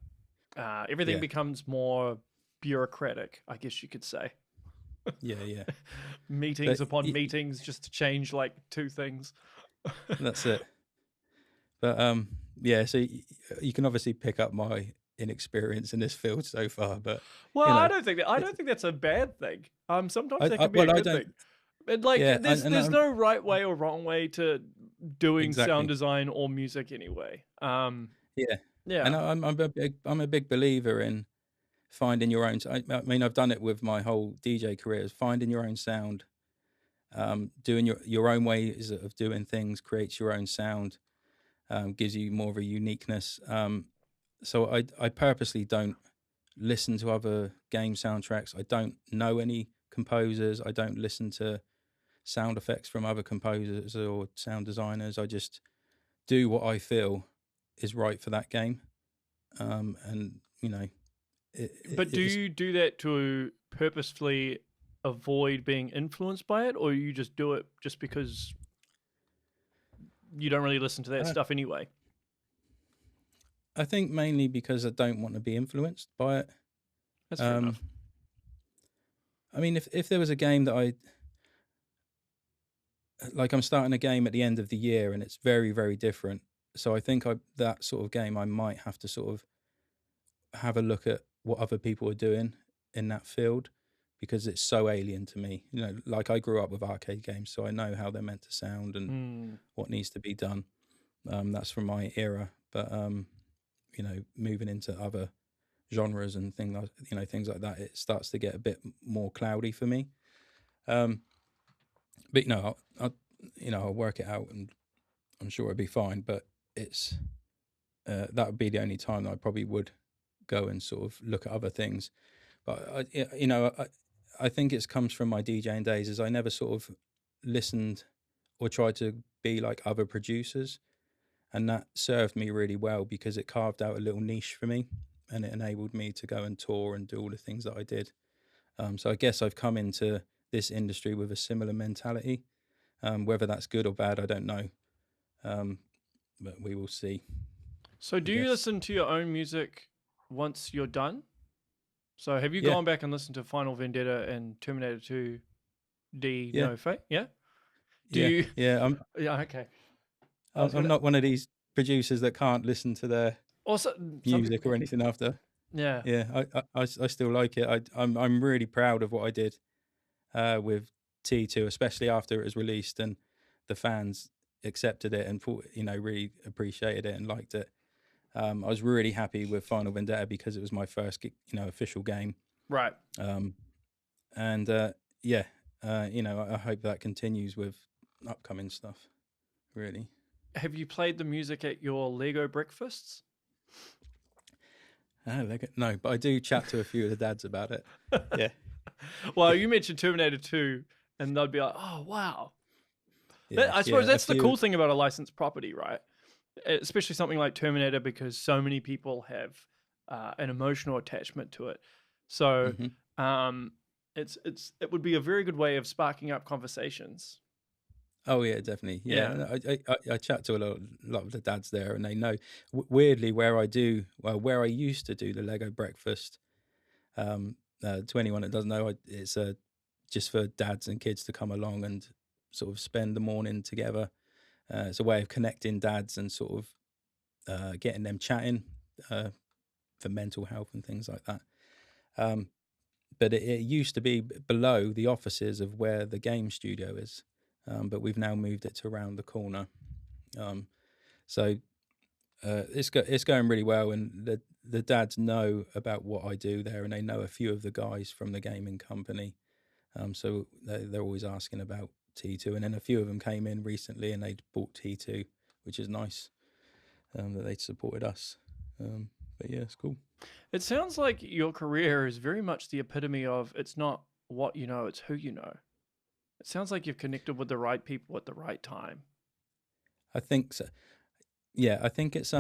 Everything becomes more bureaucratic, I guess you could say. Yeah. Meetings upon meetings just to change like 2 things. That's it. But yeah, so you can obviously pick up my inexperience in this field so far, but well, you know, I don't think that's a bad thing. Sometimes that can be a good thing. And like, there's no right way or wrong way to doing sound design or music anyway. Yeah. And I'm a big believer in finding your own. I mean, I've done it with my whole DJ career. Is finding your own sound, doing your own ways of doing things creates your own sound, gives you more of a uniqueness. So I purposely don't listen to other game soundtracks. I don't know any composers. I don't listen to sound effects from other composers or sound designers. I just do what I feel is right for that game. And you know, but do you do that to purposefully avoid being influenced by it, or you just do it just because you don't really listen to that stuff anyway? I think mainly because I don't want to be influenced by it. That's fair enough. I mean, if there was a game that I'm starting a game at the end of the year and it's very, very different. So I think that sort of game, I might have to sort of have a look at what other people are doing in that field because it's so alien to me. You know, like I grew up with arcade games, so I know how they're meant to sound and what needs to be done. That's from my era. But you know, moving into other genres and things like that, it starts to get a bit more cloudy for me. But you know, I'll work it out, and I'm sure it'll be fine. But it's that would be the only time that I probably would go and sort of look at other things. But I think it comes from my DJing days, as I never sort of listened or tried to be like other producers. And that served me really well because it carved out a little niche for me and it enabled me to go and tour and do all the things that I did. So I guess I've come into this industry with a similar mentality. Whether that's good or bad, I don't know. But we will see. So do you listen to your own music once you're done? So have you gone back and listened to Final Vendetta and Terminator 2 No Fate? Yeah? Yeah, yeah, okay. I'm not one of these producers that can't listen to their music or anything after. Yeah. I still like it. I'm really proud of what I did with T2, especially after it was released, and the fans, accepted it and thought, really appreciated it and liked it. I was really happy with Final Vendetta because it was my first, official game. Right. And I hope that continues with upcoming stuff. Really. Have you played the music at your Lego breakfasts? No, but I do chat to a few of the dads about it. Yeah. Well, you mentioned Terminator 2, and they'd be like, "Oh, wow." Yeah, I suppose that's the cool thing about a licensed property, right? Especially something like Terminator, because so many people have an emotional attachment to it. So it would be a very good way of sparking up conversations. Oh yeah, definitely. Yeah, I chat to a lot of the dads there, and they know weirdly where I used to do the Lego breakfast. To anyone that doesn't know, it's just for dads and kids to come along and sort of spend the morning together. It's a way of connecting dads and sort of getting them chatting for mental health and things like that. But it used to be below the offices of where the game studio is. But we've now moved it to around the corner. So it's going really well, and the dads know about what I do there, and they know a few of the guys from the gaming company. So they're always asking about T2, and then a few of them came in recently and they'd bought T2, which is nice that they supported us. But yeah, it's cool. It sounds like your career is very much the epitome of it's not what you know, it's who you know. It sounds like you've connected with the right people at the right time. I think so. Yeah, I think it's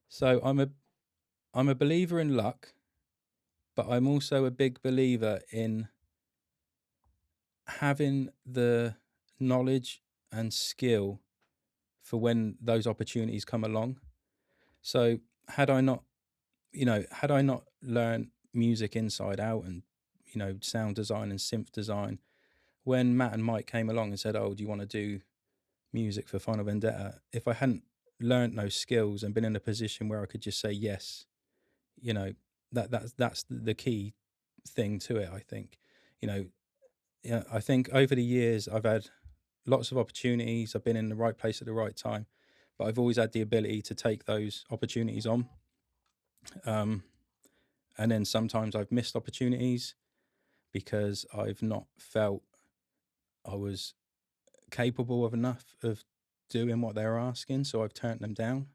so I'm a believer in luck, but I'm also a big believer in having the knowledge and skill for when those opportunities come along. So had I not learned music inside out and sound design and synth design, when Matt and Mike came along and said, "Oh, do you want to do music for Final Vendetta?" If I hadn't learned those skills and been in a position where I could just say yes, that's the key thing to it. I think, I think over the years I've had lots of opportunities. I've been in the right place at the right time, but I've always had the ability to take those opportunities on. And then sometimes I've missed opportunities because I've not felt I was capable of enough of doing what they were asking, so I've turned them down.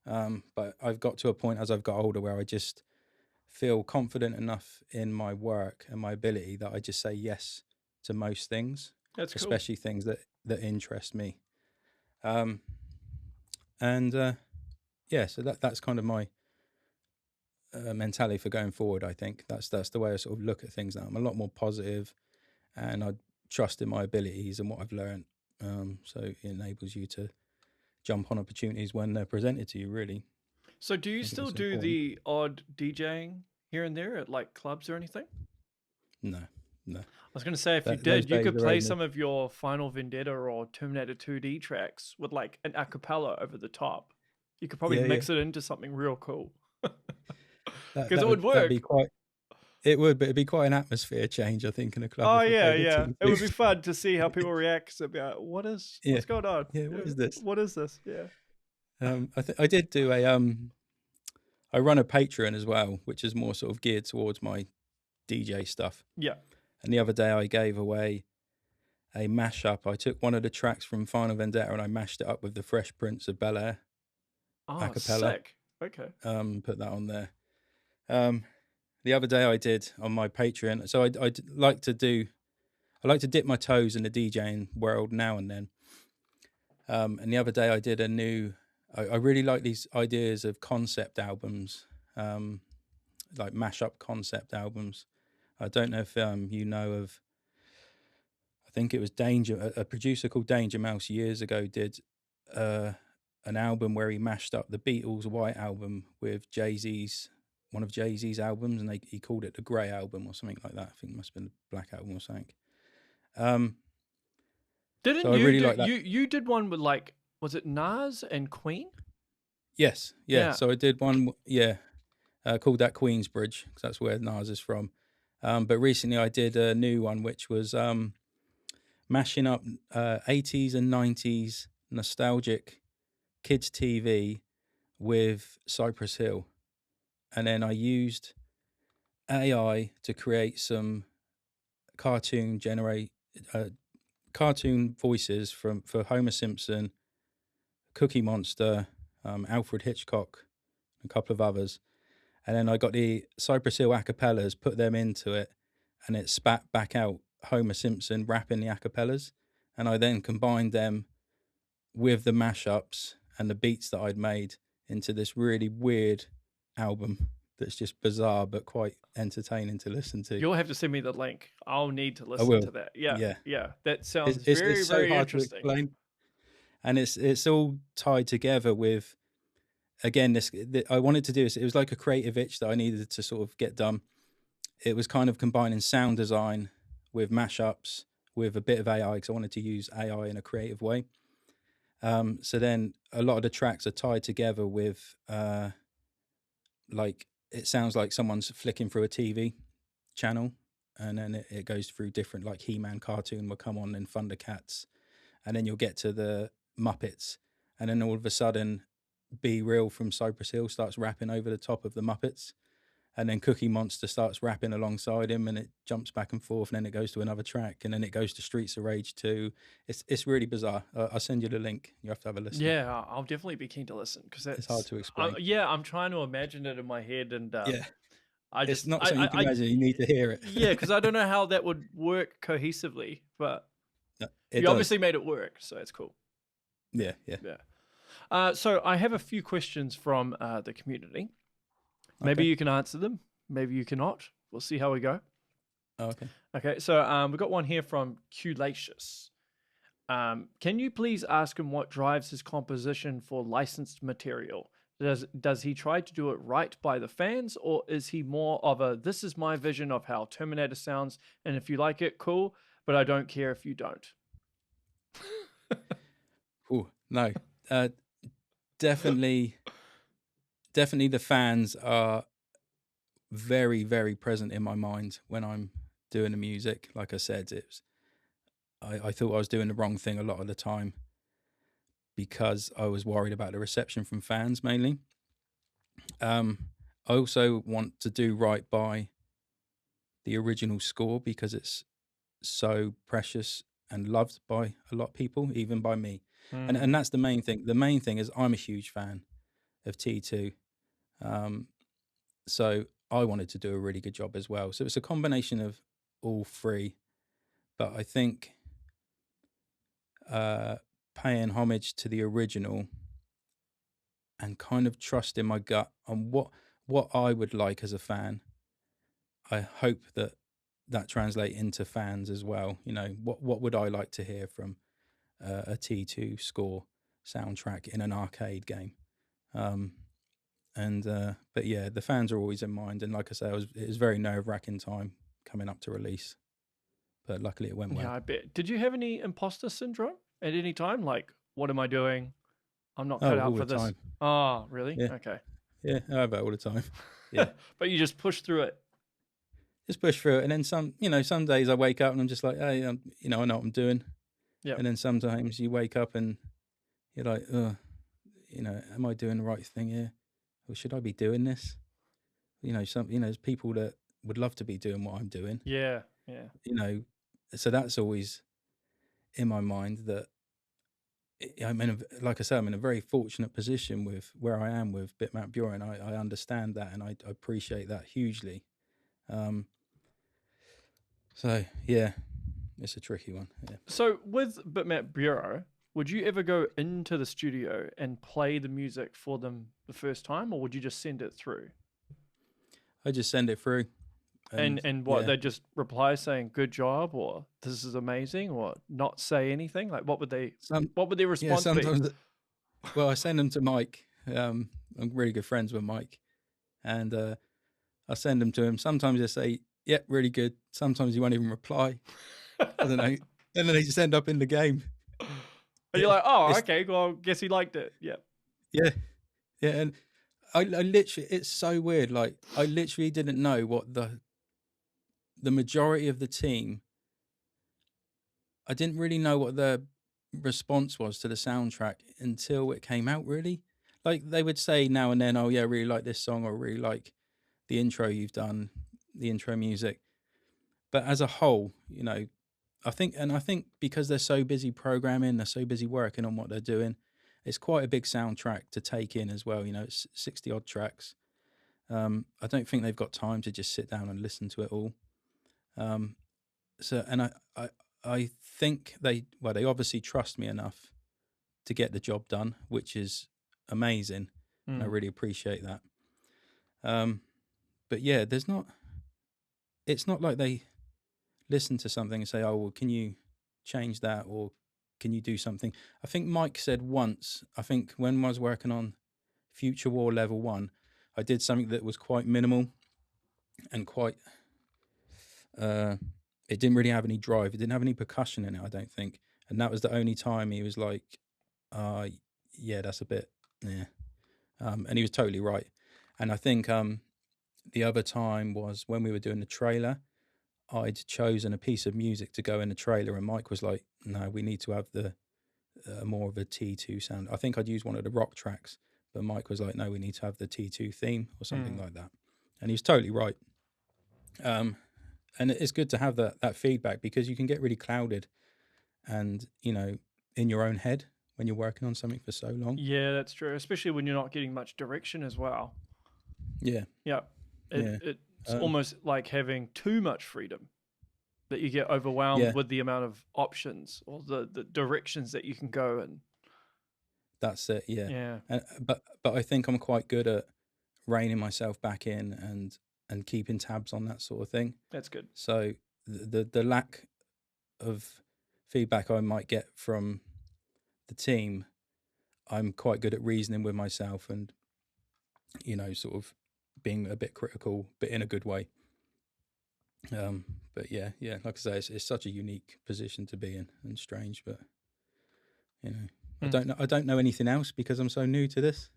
But I've got to a point as I've got older where I just feel confident enough in my work and my ability that I just say yes to most things. That's cool. Especially things that interest me. So that's kind of my mentality for going forward. I think that's the way I sort of look at things now. I'm a lot more positive, and I trust in my abilities and what I've learned. So it enables you to jump on opportunities when they're presented to you, really. So do you still do the odd DJing here and there at like clubs or anything? No. I was going to say, if you did, you could play some of your Final Vendetta or Terminator 2D tracks with like an a cappella over the top. You could probably mix it into something real cool. Because it would work. It would, but it'd be quite an atmosphere change, I think, in a club. Oh yeah. It would be fun to see how people react about what's going on. Yeah, what is this? What is this? Yeah. I did do I run a Patreon as well, which is more sort of geared towards my DJ stuff. Yeah. And the other day I gave away a mashup. I took one of the tracks from Final Vendetta and I mashed it up with the Fresh Prince of Bel-Air. Oh, a cappella. Sick. Okay. Put that on there. The other day I did on my Patreon. So I like to dip my toes in the DJing world now and then. And the other day I did I really like these ideas of concept albums, like mashup concept albums. I don't know if you know of, I think it was a producer called Danger Mouse years ago did an album where he mashed up the Beatles' White Album with one of Jay-Z's albums, and he called it the Grey Album or something like that. I think it must have been the Black Album or something. Didn't you like that. You did one with like, was it Nas and Queen? Yes, yeah. So I did one, called that Queensbridge, because that's where Nas is from. But recently I did a new one, which was mashing up 80s and 90s nostalgic kids TV with Cypress Hill, and then I used AI to create some cartoon cartoon voices for Homer Simpson, Cookie Monster, Alfred Hitchcock, a couple of others. And then I got the Cypress Hill acapellas, put them into it, and it spat back out Homer Simpson rapping the acapellas. And I then combined them with the mashups and the beats that I'd made into this really weird album that's just bizarre but quite entertaining to listen to. You'll have to send me the link. I'll need to I listen will. to that. Yeah, Yeah. yeah. That sounds It's very, so very hard to interesting. explain, and it's all tied together with, again, I wanted to do this. It was like a creative itch that I needed to sort of get done. It was kind of combining sound design with mashups with a bit of AI, because I wanted to use AI in a creative way. So then a lot of the tracks are tied together with like, it sounds like someone's flicking through a TV channel, and then it goes through different, like He-Man cartoon will come on, and Thundercats, and then you'll get to the Muppets, and then all of a sudden Be Real from Cypress Hill starts rapping over the top of the Muppets, and then Cookie Monster starts rapping alongside him, and it jumps back and forth, and then it goes to another track, and then it goes to Streets of Rage 2. It's really bizarre. I'll send you the link. You have to have a listen. Yeah, I'll definitely be keen to listen, because It's hard to explain. yeah, I'm trying to imagine it in my head, and Yeah, I it's just not something you can imagine. You need to hear it. yeah, because I don't know how that would work cohesively, but It you does. obviously made it work, so it's cool. Yeah. So I have a few questions from the community. Maybe Okay. you can answer them. Maybe you cannot. We'll see how we go. Oh, okay. Okay, so we've got one here from Qlacious. Can you please ask him what drives his composition for licensed material? Does he try to do it right by the fans, or is he more of a, this is my vision of how Terminator sounds, and if you like it, cool, but I don't care if you don't? Oh, no. Definitely the fans are very, very present in my mind when I'm doing the music. Like I said, I thought I was doing the wrong thing a lot of the time, because I was worried about the reception from fans mainly. I also want to do right by the original score, because it's so precious and loved by a lot of people, even by me. And that's the main thing. The main thing is I'm a huge fan of T2. So I wanted to do a really good job as well. So it's a combination of all three. But I think paying homage to the original and kind of trusting my gut on what I would like as a fan, I hope that translate into fans as well. You know, what would I like to hear from a T2 score soundtrack in an arcade game? But yeah, the fans are always in mind, and like I say, it was very nerve-wracking time coming up to release, but luckily it went well. Yeah, I bet. Did you have any imposter syndrome at any time? Like, what am I doing? I'm not cut out for this. Time. Oh, really? Yeah. Okay. Yeah, I have that all the time. Yeah. But you just push through it. Just push through it, and then some days I wake up and I'm just like, hey, I know what I'm doing. Yeah. And then sometimes you wake up and you're like, am I doing the right thing here? Or should I be doing this? There's people that would love to be doing what I'm doing. Yeah. So that's always in my mind, that like I said, I'm in a very fortunate position with where I am with Bitmap Bureau, and I understand that, and I appreciate that hugely. So yeah, it's a tricky one. Yeah. So with Bitmap Bureau, would you ever go into the studio and play the music for them the first time, or would you just send it through? I just send it through. And what, they just reply saying good job, or this is amazing, or not say anything? Like, what would their response be? Well, I send them to Mike. I'm really good friends with Mike, and I send them to him. Sometimes they say, "Yep, really good." Sometimes he won't even reply. I don't know. And then they just end up in the game. And you're like, oh, okay, well, guess he liked it. Yeah. Yeah. And I literally, it's so weird. Like, I literally didn't know what the majority of the team I didn't really know what the response was to the soundtrack until it came out, really. Like, they would say now and then, oh yeah, I really like this song, or really like the intro you've done, the intro music. But as a whole, I think because they're so busy programming, they're so busy working on what they're doing, it's quite a big soundtrack to take in as well. It's 60 odd tracks. I don't think they've got time to just sit down and listen to it all. Um, and I think they obviously trust me enough to get the job done, which is amazing, and I really appreciate that. But yeah, it's not like they listen to something and say, oh, well, can you change that, or can you do something? I think Mike said once, I think when I was working on Future War Level 1, I did something that was quite minimal and quite it didn't really have any drive. It didn't have any percussion in it, I don't think. And that was the only time he was like, yeah, that's a bit, yeah. And he was totally right. And I think the other time was when we were doing the trailer. I'd chosen a piece of music to go in the trailer, and Mike was like, no, we need to have the more of a T2 sound. I think I'd use one of the rock tracks, but Mike was like, no, we need to have the T2 theme or something like that. And he was totally right. And it's good to have that feedback, because you can get really clouded and, in your own head when you're working on something for so long. Yeah, that's true. Especially when you're not getting much direction as well. Yeah. Yeah. It's almost like having too much freedom, that you get overwhelmed with the amount of options or the directions that you can go in. That's it. Yeah. Yeah. But I think I'm quite good at reining myself back in and keeping tabs on that sort of thing. That's good. So the lack of feedback I might get from the team, I'm quite good at reasoning with myself and, sort of being a bit critical, but in a good way. But yeah, like I say, it's such a unique position to be in, and strange, but I don't know anything else because I'm so new to this.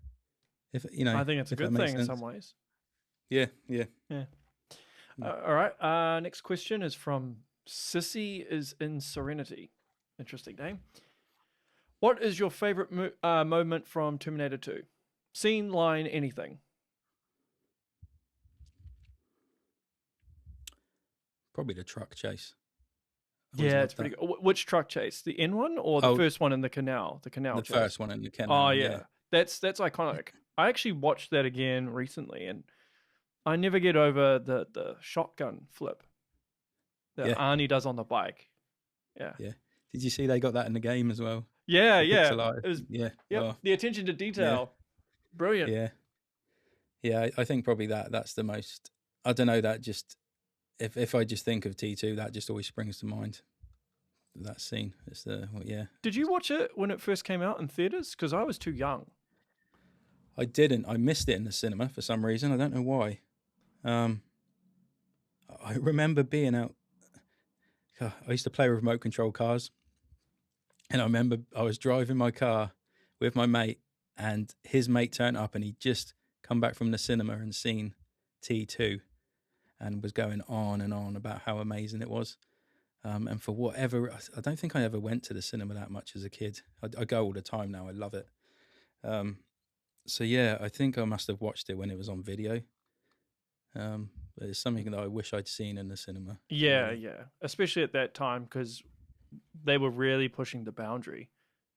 I think it's a good thing in some ways. Yeah. All right. Next question is from Sissy is in Serenity. Interesting name. What is your favorite moment from Terminator 2? Scene, line, anything. Probably the truck chase. Yeah, it's pretty good. Which truck chase? The N one or the first one in the canal? The canal chase. The first one in the canal. Oh yeah. That's iconic. I actually watched that again recently, and I never get over the shotgun flip that Arnie does on the bike. Yeah. Yeah. Did you see they got that in the game as well? Yeah. It was, yeah. Yep. Oh. The attention to detail. Yeah. Brilliant. Yeah. Yeah. I think probably that's the most. I don't know. That just if I just think of T2, that just always springs to mind. That scene. It's yeah. Did you watch it when it first came out in theaters? Because I was too young. I didn't. I missed it in the cinema for some reason. I don't know why. I remember being out. I used to play with remote control cars, and I remember I was driving my car with my mate, and his mate turned up, and he'd just come back from the cinema and seen T2, and was going on and on about how amazing it was. And for whatever, I don't think I ever went to the cinema that much as a kid. I go all the time now. I love it. So yeah, I think I must have watched it when it was on video. But it's something that I wish I'd seen in the cinema. Yeah, especially at that time, because they were really pushing the boundary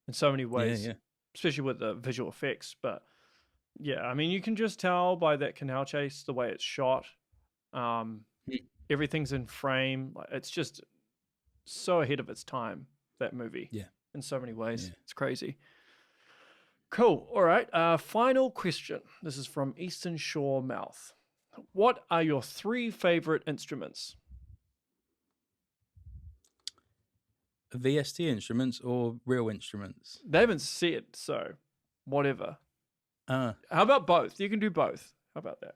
in so many ways, especially with the visual effects. But yeah, I mean, you can just tell by that canal chase, the way it's shot. Everything's in frame. It's just so ahead of its time, that movie. Yeah. In so many ways. Yeah. It's crazy. Cool. All right. Final question. This is from Eastern Shore Mouth. What are your 3 favorite instruments? VST instruments or real instruments? They haven't said, so whatever. How about both? You can do both. How about that?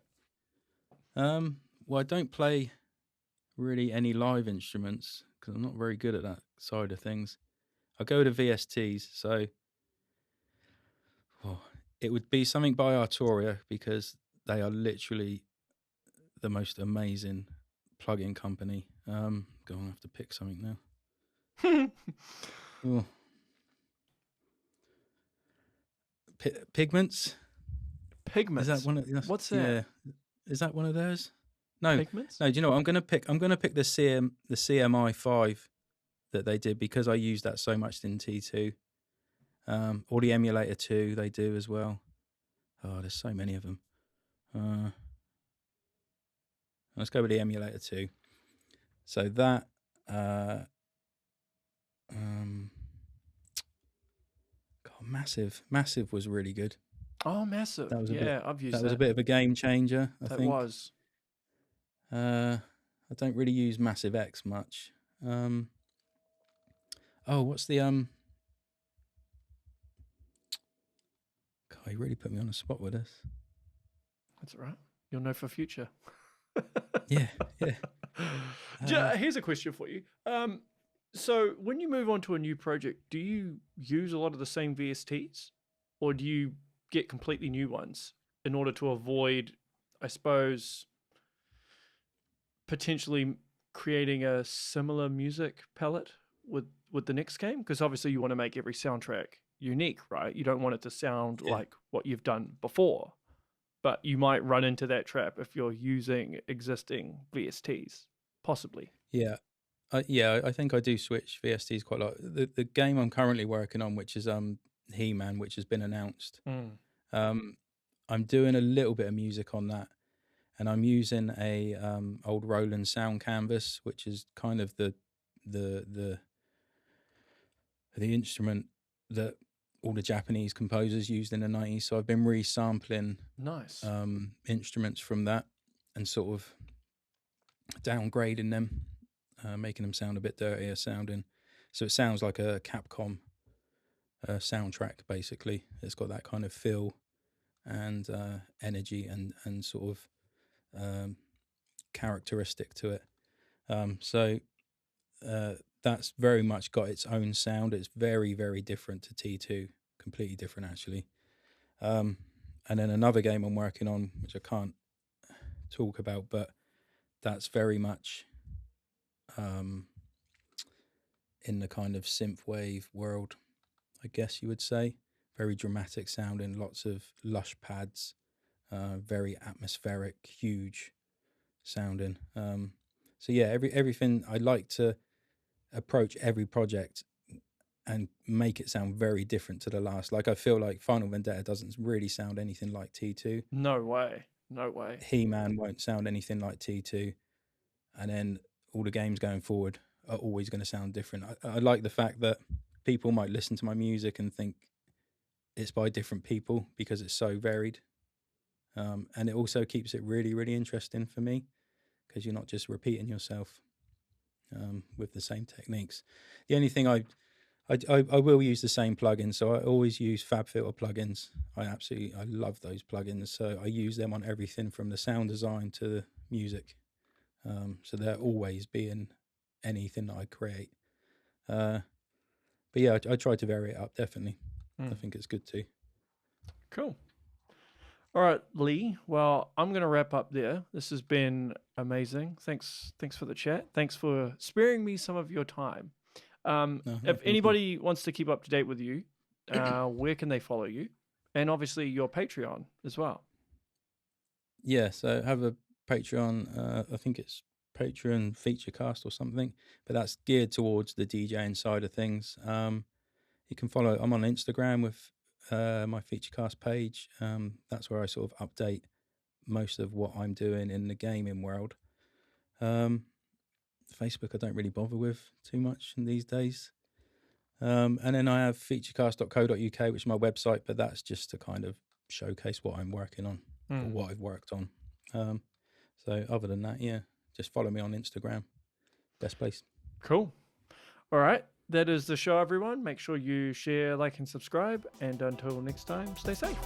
Well, I don't play really any live instruments because I'm not very good at that side of things. I go to VSTs, so it would be something by Arturia, because they are literally the most amazing plug-in company. Going to have to pick something now. Oh. Pigments? Is that Pigments. one of What's that? yeah? Is that one of those? No, Pigments? no. Do you know what? I'm gonna pick the CMI 5 that they did, because I use that so much in T2. Or the emulator 2 they do as well. Oh, there's so many of them. Let's go with the emulator 2. So that God, massive was really good. Oh, Massive. That was a bit. Yeah, I've used That was a that. bit of a game changer, I That think. was. I don't really use Massive X much. What's the God, you really put me on the spot with this. That's all right. You'll know for future. Yeah. Here's a question for you. So when you move on to a new project, do you use a lot of the same VSTs, or do you get completely new ones in order to avoid, I suppose, potentially creating a similar music palette with the next game? Because obviously you want to make every soundtrack unique, right? You don't want it to sound like what you've done before, but you might run into that trap if you're using existing VSTs, possibly. Yeah. I think I do switch VSTs quite a lot. The game I'm currently working on, which is He-Man, which has been announced. I'm doing a little bit of music on that, and I'm using a old Roland sound canvas, which is kind of the instrument that all the Japanese composers used in the 90s. So I've been resampling Nice. instruments from that and sort of downgrading them, making them sound a bit dirtier sounding. So it sounds like a Capcom soundtrack, basically. It's got that kind of feel and energy and sort of characteristic to it. So that's very much got its own sound. It's very, very different to T2, completely different actually. And then another game I'm working on, which I can't talk about, but that's very much in the kind of synthwave world, I guess you would say. Very dramatic sounding, lots of lush pads, very atmospheric, huge sounding. So yeah, everything I like to approach every project and make it sound very different to the last. Like I feel like Final Vendetta doesn't really sound anything like T2. No way. He-Man won't sound anything like T2. And then all the games going forward are always going to sound different. I like the fact that people might listen to my music and think it's by different people because it's so varied. And it also keeps it really, really interesting for me because you're not just repeating yourself with the same techniques. The only thing I will use the same plugins, so I always use FabFilter plugins. I love those plugins, so I use them on everything from the sound design to the music. So they're always being anything that I create. But yeah, I try to vary it up, definitely. I think it's good too. Cool. All right, Lee. Well, I'm going to wrap up there. This has been amazing. Thanks for the chat. Thanks for sparing me some of your time. If anybody wants to keep up to date with you, where can they follow you? And obviously your Patreon as well. Yeah, so I have a Patreon. I think it's Patreon Featurecast or something, but that's geared towards the DJing side of things. You can follow. I'm on Instagram with my Featurecast page. That's where I sort of update most of what I'm doing in the gaming world. Facebook I don't really bother with too much in these days. And then I have featurecast.co.uk, which is my website, but that's just to kind of showcase what I'm working on or what I've worked on. So other than that, yeah, just follow me on Instagram. Best place. Cool. All right. That is the show, everyone. Make sure you share, like, and subscribe. And until next time, stay safe.